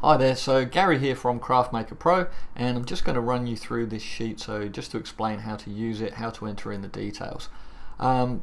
Hi there, so Gary here from CraftMaker Pro, and I'm just going to run you through this sheet, so just to explain how to use it, how to enter in the details.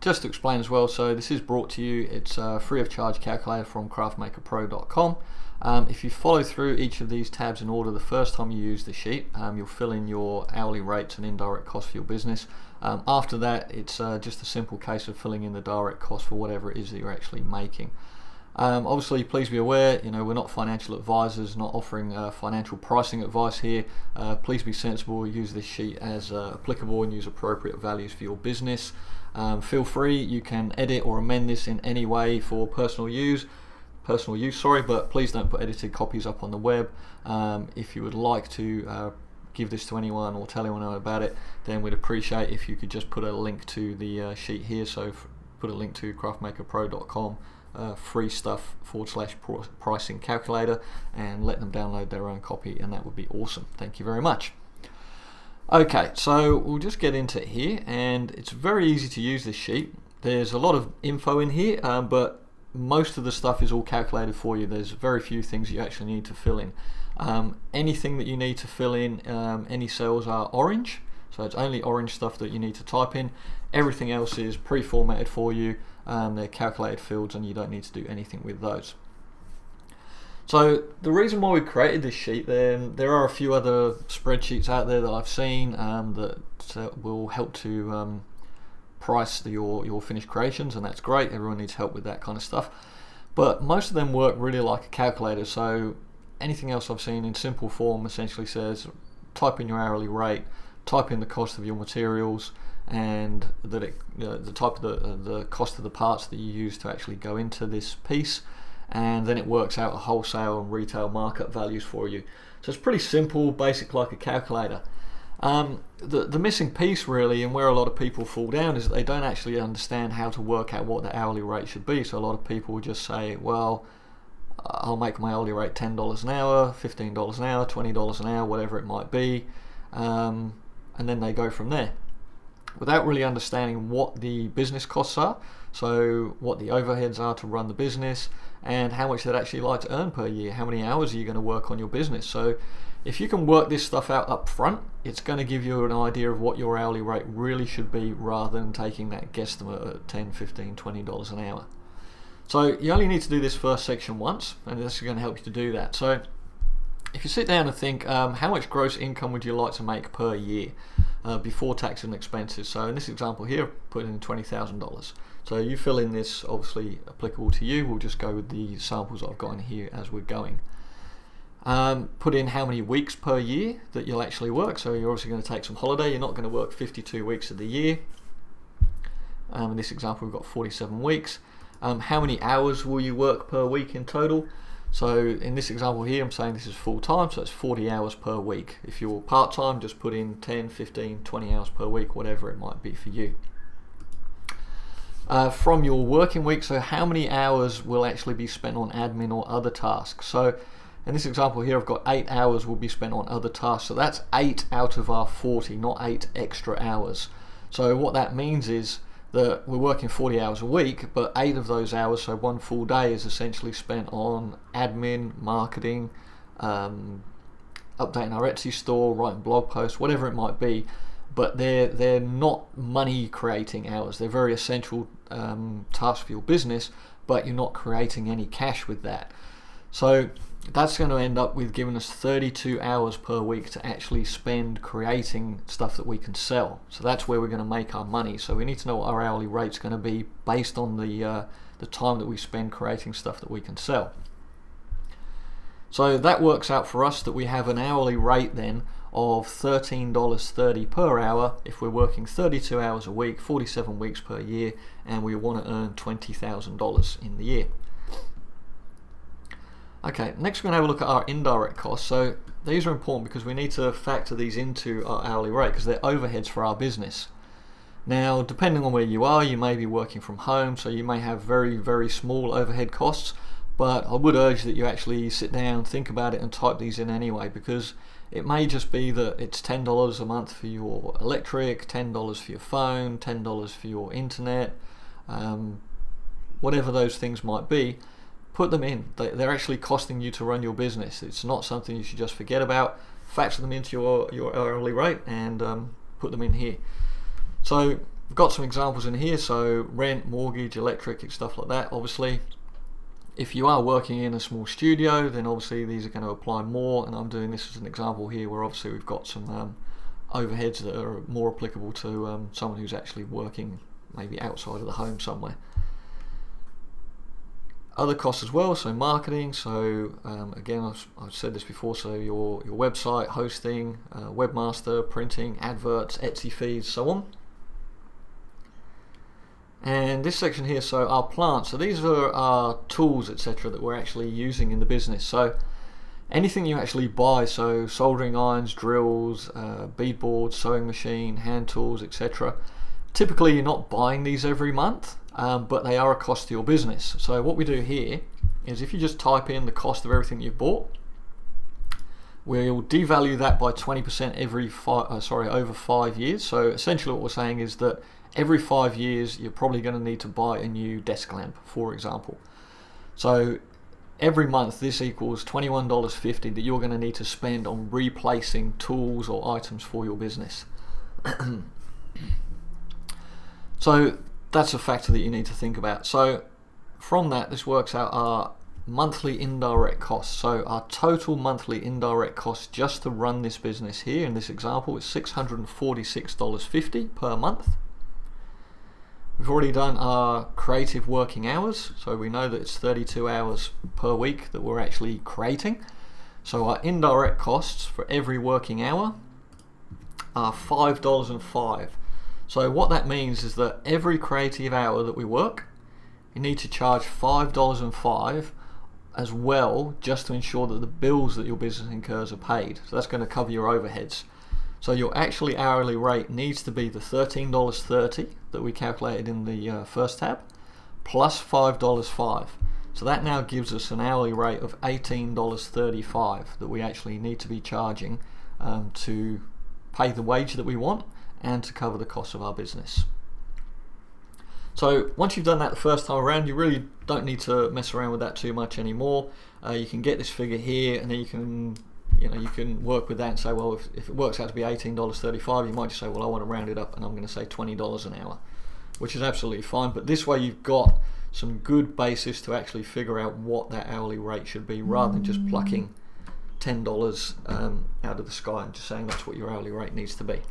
Just to explain as well, so this is brought to you, it's a free of charge calculator from craftmakerpro.com. If you follow through each of these tabs in order the first time you use the sheet, you'll fill in your hourly rates and indirect costs for your business. After that, it's just a simple case of filling in the direct cost for whatever it is that you're actually making. Obviously, please be aware, we're not financial advisors, not offering financial pricing advice here. Please be sensible, use this sheet as applicable and use appropriate values for your business. Feel free, you can edit or amend this in any way for personal use, but please don't put edited copies up on the web. If you would like to give this to anyone or tell anyone about it, then we'd appreciate if you could just put a link to the sheet here, so put a link to craftmakerpro.com free stuff / pricing calculator, and let them download their own copy, and that would be awesome. Thank you very much. Okay, so we'll just get into it here, and it's very easy to use this sheet. There's a lot of info in here, but most of the stuff is all calculated for you. There's very few things you actually need to fill in. Anything that you need to fill in, any cells are orange, so it's only orange stuff that you need to type in. Everything else is pre-formatted for you. They're calculated fields and you don't need to do anything with those. So the reason why we created this sheet, then there are a few other spreadsheets out there that I've seen that will help to price your finished creations, and that's great. Everyone needs help with that kind of stuff. But most of them work really like a calculator, so anything else I've seen in simple form essentially says type in your hourly rate, type in the cost of your materials, and that the type of the cost of the parts that you use to actually go into this piece, and then it works out a wholesale and retail markup values for you. So it's pretty simple, basic, like a calculator. The missing piece really, and where a lot of people fall down, is that they don't actually understand how to work out what the hourly rate should be. So a lot of people will just say, well, I'll make my hourly rate $10 an hour, $15 an hour, $20 an hour, whatever it might be, and then they go from there, without really understanding what the business costs are, so what the overheads are to run the business, and how much they'd actually like to earn per year, how many hours are you going to work on your business. So if you can work this stuff out up front, it's going to give you an idea of what your hourly rate really should be, rather than taking that guesstimate at $10, $15, $20 an hour. So you only need to do this first section once, and this is going to help you to do that. So if you sit down and think, how much gross income would you like to make per year before tax and expenses? So in this example here, put in $20,000. So you fill in this, obviously applicable to you. We'll just go with the samples I've got in here as we're going. Put in how many weeks per year that you'll actually work. So you're obviously going to take some holiday. You're not going to work 52 weeks of the year. In this example, we've got 47 weeks. How many hours will you work per week in total? So in this example here, I'm saying this is full time, so it's 40 hours per week. If you're part time, just put in 10, 15, 20 hours per week, whatever it might be for you. From your working week, so how many hours will actually be spent on admin or other tasks? So in this example here, I've got 8 hours will be spent on other tasks. So that's 8 out of our 40, not 8 extra hours. So what that means is that we're working 40 hours a week, but 8 of those hours, so one full day, is essentially spent on admin, marketing, updating our Etsy store, writing blog posts, whatever it might be. But they're not money creating hours. They're very essential tasks for your business, but you're not creating any cash with that. So that's going to end up with giving us 32 hours per week to actually spend creating stuff that we can sell. So that's where we're going to make our money. So we need to know what our hourly rate's going to be based on the time that we spend creating stuff that we can sell. So that works out for us that we have an hourly rate then of $13.30 per hour if we're working 32 hours a week, 47 weeks per year, and we want to earn $20,000 in the year. Okay, next we're going to have a look at our indirect costs. So these are important because we need to factor these into our hourly rate because they're overheads for our business. Now, depending on where you are, you may be working from home, so you may have very, very small overhead costs, but I would urge that you actually sit down, think about it, and type these in anyway, because it may just be that it's $10 a month for your electric, $10 for your phone, $10 for your internet, whatever those things might be. put them in. They're actually costing you to run your business. It's not something you should just forget about. Factor them into your hourly rate and put them in here. So I've got some examples in here. So rent, mortgage, electric, and stuff like that. Obviously, if you are working in a small studio, then obviously these are going to apply more, and I'm doing this as an example here where obviously we've got some overheads that are more applicable to someone who's actually working maybe outside of the home somewhere. Other costs as well, so marketing, so again I've said this before, so your website, hosting, webmaster, printing, adverts, Etsy feeds, so on. And this section here, so our plants, so these are our tools, etc., that we're actually using in the business. So anything you actually buy, so soldering irons, drills, bead boards, sewing machine, hand tools, etc. Typically you're not buying these every month, but they are a cost to your business. So what we do here is if you just type in the cost of everything you've bought, we'll devalue that by 20% over 5 years. So essentially what we're saying is that every 5 years you're probably going to need to buy a new desk lamp, for example. So every month this equals $21.50 that you're going to need to spend on replacing tools or items for your business. So that's a factor that you need to think about. So from that, this works out our monthly indirect costs. So our total monthly indirect costs just to run this business here in this example is $646.50 per month. We've already done our creative working hours, so we know that it's 32 hours per week that we're actually creating. So our indirect costs for every working hour are $5.05. So what that means is that every creative hour that we work, you need to charge $5.05 as well, just to ensure that the bills that your business incurs are paid. So that's going to cover your overheads. So your actually hourly rate needs to be the $13.30 that we calculated in the first tab, plus $5.05. So that now gives us an hourly rate of $18.35 that we actually need to be charging to pay the wage that we want and to cover the cost of our business. So once you've done that the first time around, you really don't need to mess around with that too much anymore. You can get this figure here, and then you can work with that and say, well, if it works out to be $18.35, you might just say, well, I want to round it up and I'm going to say $20 an hour, which is absolutely fine. But this way you've got some good basis to actually figure out what that hourly rate should be, rather than just plucking $10 out of the sky and just saying that's what your hourly rate needs to be.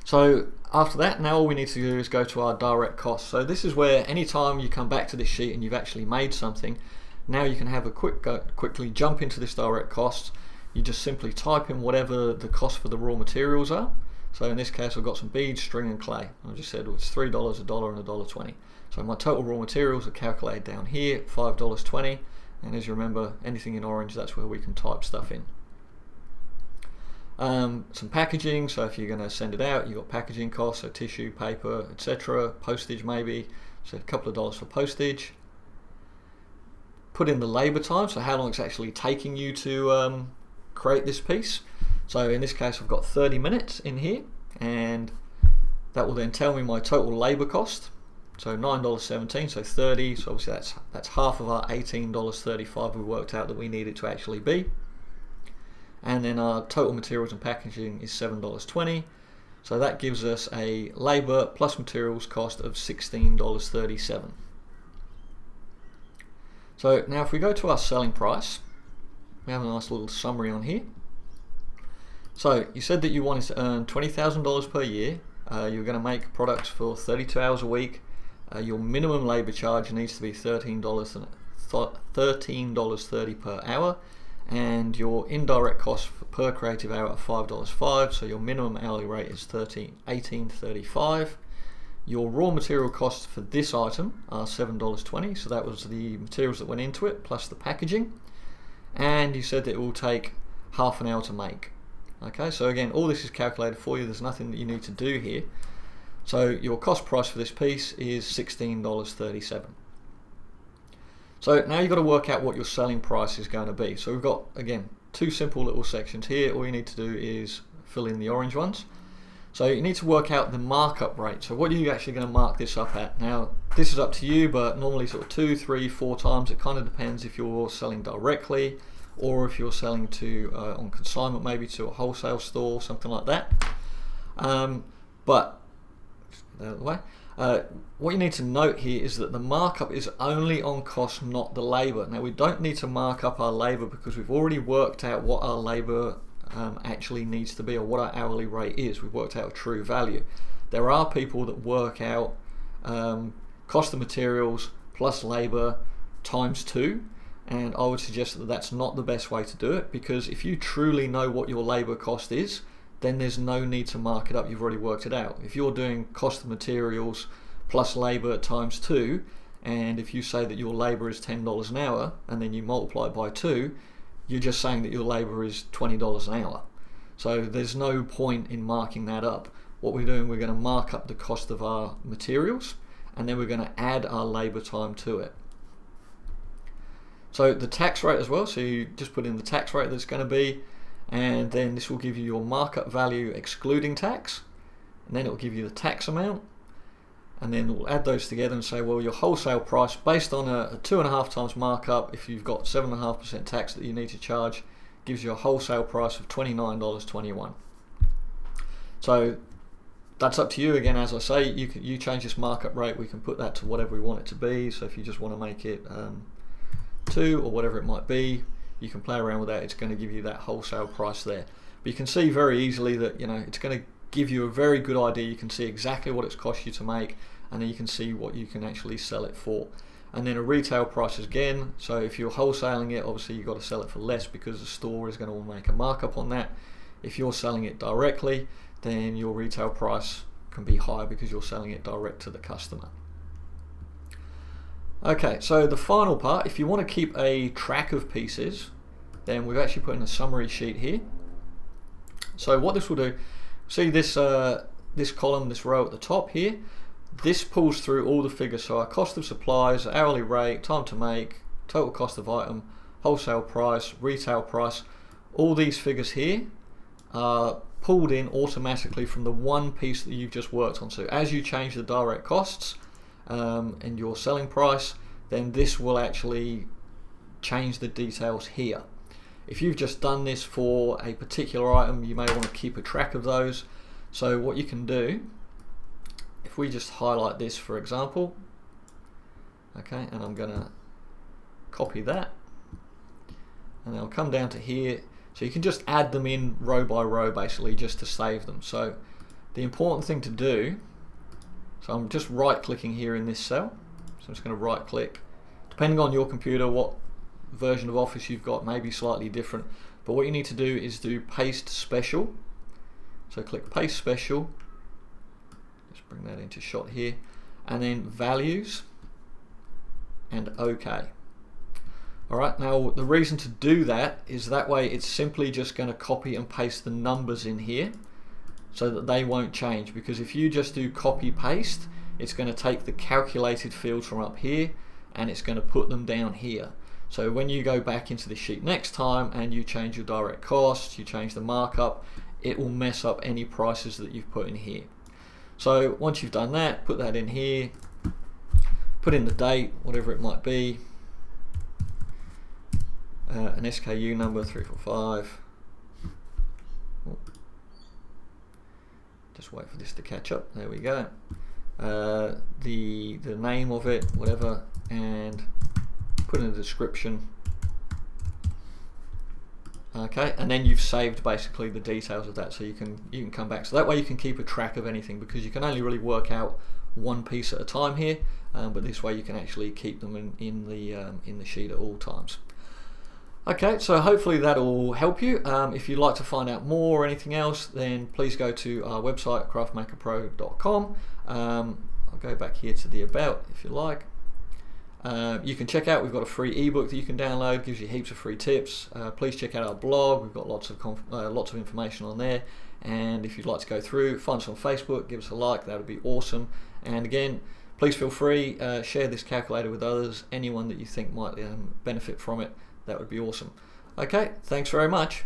So after that, now all we need to do is go to our direct costs. So this is where anytime you come back to this sheet and you've actually made something, now you can have a quickly jump into this direct costs. You just simply type in whatever the cost for the raw materials are. So in this case I've got some beads, string and clay. I just said it's $3, $1 and $1.20. So my total raw materials are calculated down here, $5.20, and as you remember, anything in orange, that's where we can type stuff in. Some packaging, so if you're going to send it out, you've got packaging costs, so tissue, paper, etc. Postage maybe, so a couple of dollars for postage. Put in the labour time, so how long it's actually taking you to create this piece. So in this case I've got 30 minutes in here, and that will then tell me my total labour cost. So $9.17, so 30, so obviously that's half of our $18.35 we worked out that we need it to actually be. And then our total materials and packaging is $7.20, so that gives us a labour plus materials cost of $16.37. So now if we go to our selling price, we have a nice little summary on here. So you said that you wanted to earn $20,000 per year, you're going to make products for 32 hours a week, your minimum labour charge needs to be $13.30 per hour, and your indirect cost per creative hour are $5.05, so your minimum hourly rate is $18.35. Your raw material costs for this item are $7.20, so that was the materials that went into it plus the packaging, and you said that it will take half an hour to make. Okay, so again, all this is calculated for you, there's nothing that you need to do here. So your cost price for this piece is $16.37. So now you've got to work out what your selling price is going to be. So we've got, again, two simple little sections here. All you need to do is fill in the orange ones. So you need to work out the markup rate. So what are you actually going to mark this up at? Now this is up to you, but normally sort of 2, 3, 4 times. It kind of depends if you're selling directly or if you're selling to on consignment, maybe to a wholesale store, something like that. But out of the way. What you need to note here is that the markup is only on cost, not the labor. Now we don't need to mark up our labor because we've already worked out what our labor actually needs to be, or what our hourly rate is. We've worked out a true value. There are people that work out cost of materials plus labor times 2, and I would suggest that that's not the best way to do it, because if you truly know what your labor cost is, then there's no need to mark it up. You've already worked it out. If you're doing cost of materials plus labor times 2, and if you say that your labor is $10 an hour and then you multiply it by 2, you're just saying that your labor is $20 an hour. So there's no point in marking that up. What we're doing, we're going to mark up the cost of our materials, and then we're going to add our labor time to it. So the tax rate as well, so you just put in the tax rate that's going to be, and then this will give you your markup value excluding tax, and then it will give you the tax amount, and then we'll add those together and say, well, your wholesale price based on a 2.5 times markup, if you've got 7.5% tax that you need to charge, gives you a wholesale price of $29.21. So that's up to you. Again, as I say, you change this markup rate. We can put that to whatever we want it to be. So if you just want to make it 2 or whatever it might be, you can play around with that. It's going to give you that wholesale price there. But you can see very easily that it's going to give you a very good idea. You can see exactly what it's cost you to make, and then you can see what you can actually sell it for. And then a retail price again. So if you're wholesaling it, obviously you've got to sell it for less because the store is going to make a markup on that. If you're selling it directly, then your retail price can be higher because you're selling it direct to the customer. Okay, so the final part, if you want to keep a track of pieces, then we've actually put in a summary sheet here. So what this will do, see this this column, this row at the top here, this pulls through all the figures. So our cost of supplies, hourly rate, time to make, total cost of item, wholesale price, retail price, all these figures here are pulled in automatically from the one piece that you've just worked on. So as you change the direct costs and your selling price, then this will actually change the details here. If you've just done this for a particular item, you may want to keep a track of those. So what you can do, if we just highlight this for example, okay, and I'm going to copy that, and I'll come down to here. So you can just add them in row by row basically just to save them. So the important thing to do, so I'm just right clicking here in this cell. So I'm just going to right click. Depending on your computer, what version of Office you've got may be slightly different. But what you need to do is do paste special. So click paste special. Just bring that into shot here. And then values and OK. Alright, now the reason to do that is that way it's simply just going to copy and paste the numbers in here so that they won't change, because if you just do copy paste, it's going to take the calculated fields from up here and it's going to put them down here. So when you go back into the sheet next time and you change your direct costs, you change the markup, it will mess up any prices that you've put in here. So once you've done that, put that in here, put in the date, whatever it might be, an SKU number 345. Just wait for this to catch up. There we go. The name of it, whatever, and put in a description. Okay, and then you've saved basically the details of that, so you can come back. So that way you can keep a track of anything, because you can only really work out one piece at a time here, but this way you can actually keep them in the sheet at all times. Okay, so hopefully that'll help you. If you'd like to find out more or anything else, then please go to our website, craftmakerpro.com. I'll go back here to the About if you like. You can check out, we've got a free ebook that you can download, gives you heaps of free tips. Please check out our blog, we've got lots of information on there. And if you'd like to go through, find us on Facebook, give us a like, that would be awesome. And again, please feel free, share this calculator with others, anyone that you think might benefit from it. That would be awesome. Okay, thanks very much.